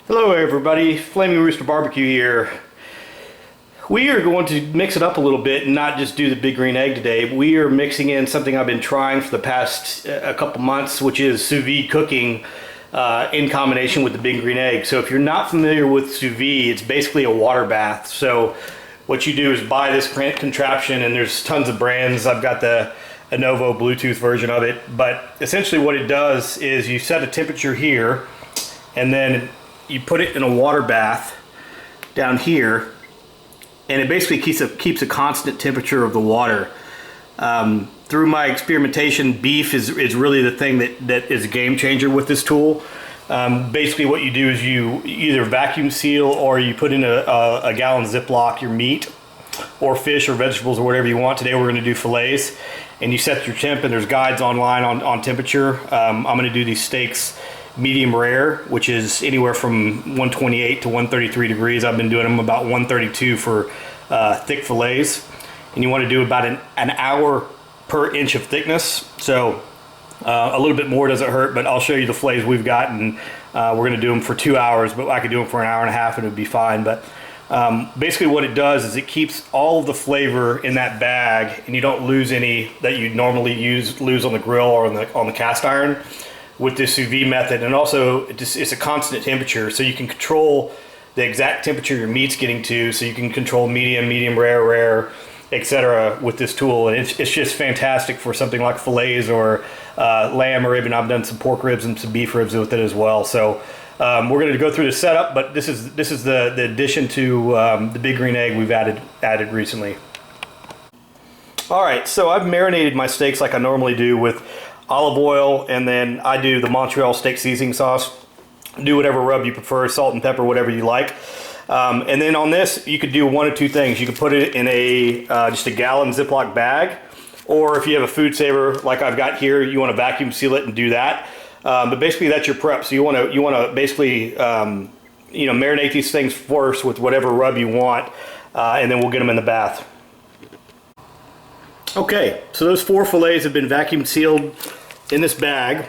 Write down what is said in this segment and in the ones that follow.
Hello everybody, Flaming Rooster Barbecue here. We are going to mix it up a little bit and not just do the big green egg today. We are mixing in something I've been trying for the past a couple months, which is sous vide cooking in combination with the big green egg. So if you're not familiar with sous vide, it's basically a water bath. So what you do is buy this contraption, and there's tons of brands. I've got the Lenovo Bluetooth version of it, but essentially what it does is you set a temperature here, and then you put it in a water bath down here, and it basically keeps a constant temperature of the water. Through my experimentation, beef is really the thing that is a game changer with this tool. Basically what you do is you either vacuum seal or you put in a gallon Ziploc your meat or fish or vegetables or whatever you want. Today we're going to do fillets, and you set your temp, and there's guides online on temperature. I'm going to do these steaks medium rare, which is anywhere from 128 to 133 degrees. I've been doing them about 132 for thick fillets, and you want to do about an hour per inch of thickness. So a little bit more doesn't hurt, but I'll show you the fillets we've got, and we're going to do them for 2 hours, but I could do them for an hour and a half and it would be fine. But basically what it does is it keeps all of the flavor in that bag, and you don't lose any that you normally lose on the grill or on the cast iron with this sous vide method. And also it's a constant temperature, so you can control the exact temperature your meat's getting to, so you can control medium rare, etc. with this tool. And it's just fantastic for something like fillets or lamb, or even I've done some pork ribs and some beef ribs with it as well. So we're going to go through the setup, but this is the addition to the big green egg we've added recently. Alright, so I've marinated my steaks like I normally do with olive oil, and then I do the Montreal steak seasoning sauce. Do whatever rub you prefer, salt and pepper, whatever you like. And then on this, you could do one of two things. You could put it in just a gallon Ziploc bag, or if you have a food saver like I've got here, you want to vacuum seal it and do that. But basically that's your prep. So you want to basically marinate these things first with whatever rub you want, and then we'll get them in the bath. Okay, so those 4 fillets have been vacuum sealed in this bag,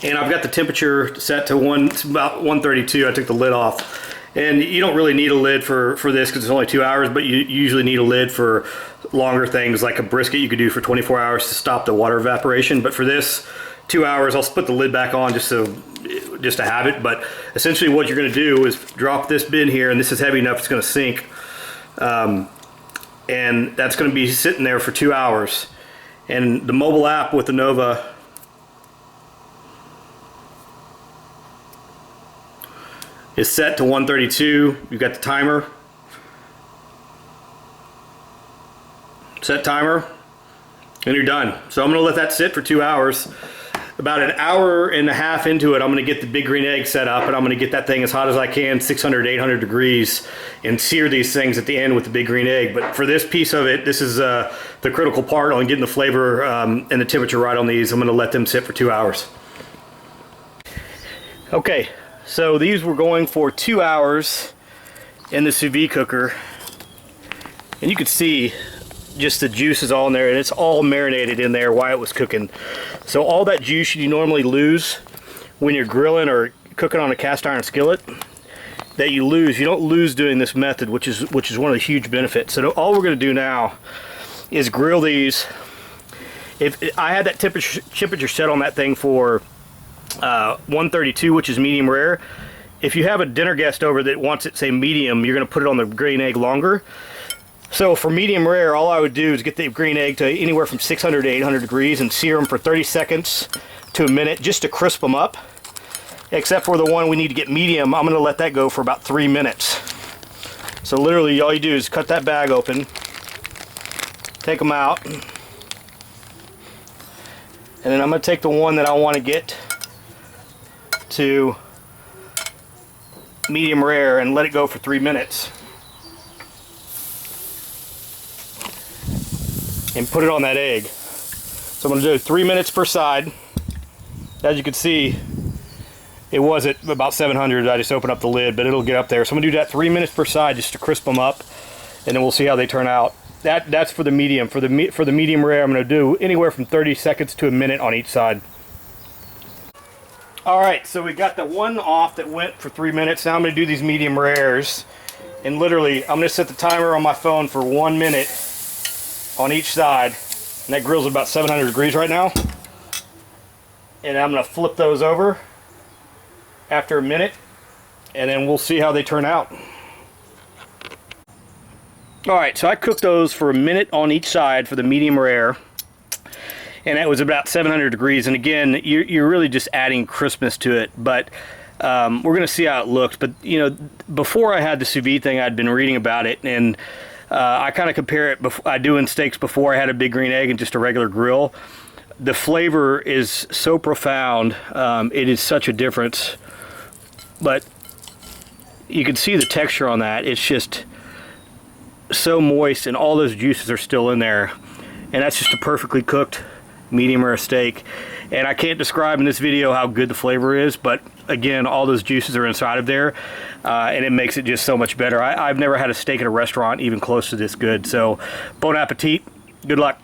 and I've got the temperature set to about 132. I took the lid off, and you don't really need a lid for this because it's only 2 hours, but you usually need a lid for longer things like a brisket. You could do for 24 hours to stop the water evaporation, but for this 2 hours, I'll put the lid back on just to have it. But essentially what you're going to do is drop this bin here, and this is heavy enough it's going to sink. And that's going to be sitting there for 2 hours. And the mobile app with the Nova is set to 132. You've got the timer. Set timer, and you're done. So I'm going to let that sit for 2 hours. About an hour and a half into it, I'm going to get the big green egg set up, and I'm going to get that thing as hot as I can, 600, 800 degrees, and sear these things at the end with the big green egg. But for this piece of it, this is the critical part on getting the flavor and the temperature right on these. I'm going to let them sit for 2 hours. Okay, so these were going for 2 hours in the sous vide cooker, and you could see just the juice is all in there, and it's all marinated in there while it was cooking. So all that juice you normally lose when you're grilling or cooking on a cast iron skillet, that you don't lose doing this method, which is one of the huge benefits. So all we're going to do now is grill these. If I had that temperature set on that thing for 132, which is medium rare. If you have a dinner guest over that wants it, say medium, you're going to put it on the green egg longer. So for medium rare, all I would do is get the green egg to anywhere from 600 to 800 degrees and sear them for 30 seconds to a minute just to crisp them up. Except for the one we need to get medium, I'm going to let that go for about 3 minutes. So literally all you do is cut that bag open, take them out, and then I'm going to take the one that I want to get to medium rare and let it go for 3 minutes. And put it on that egg. So I'm going to do 3 minutes per side. As you can see, it was at about 700. I just opened up the lid, but it'll get up there. So I'm going to do that 3 minutes per side just to crisp them up, and then we'll see how they turn out. That's for the medium. For the medium rare, I'm going to do anywhere from 30 seconds to a minute on each side. All right, so we got the one off that went for 3 minutes. Now I'm gonna do these medium rares. And literally, I'm gonna set the timer on my phone for 1 minute on each side. And that grill's at about 700 degrees right now. And I'm gonna flip those over after a minute, and then we'll see how they turn out. All right, so I cooked those for a minute on each side for the medium rare, and that was about 700 degrees. And again, you're really just adding crispness to it, but we're gonna see how it looks. But you know, before I had the sous vide thing, I'd been reading about it, and I kind of compare it. I do in steaks before I had a big green egg and just a regular grill. The flavor is so profound. It is such a difference. But you can see the texture on that. It's just so moist, and all those juices are still in there. And that's just a perfectly cooked medium rare steak. And I can't describe in this video how good the flavor is, but again, all those juices are inside of there, and it makes it just so much better. I've never had a steak at a restaurant even close to this good. So, bon appetit. Good luck.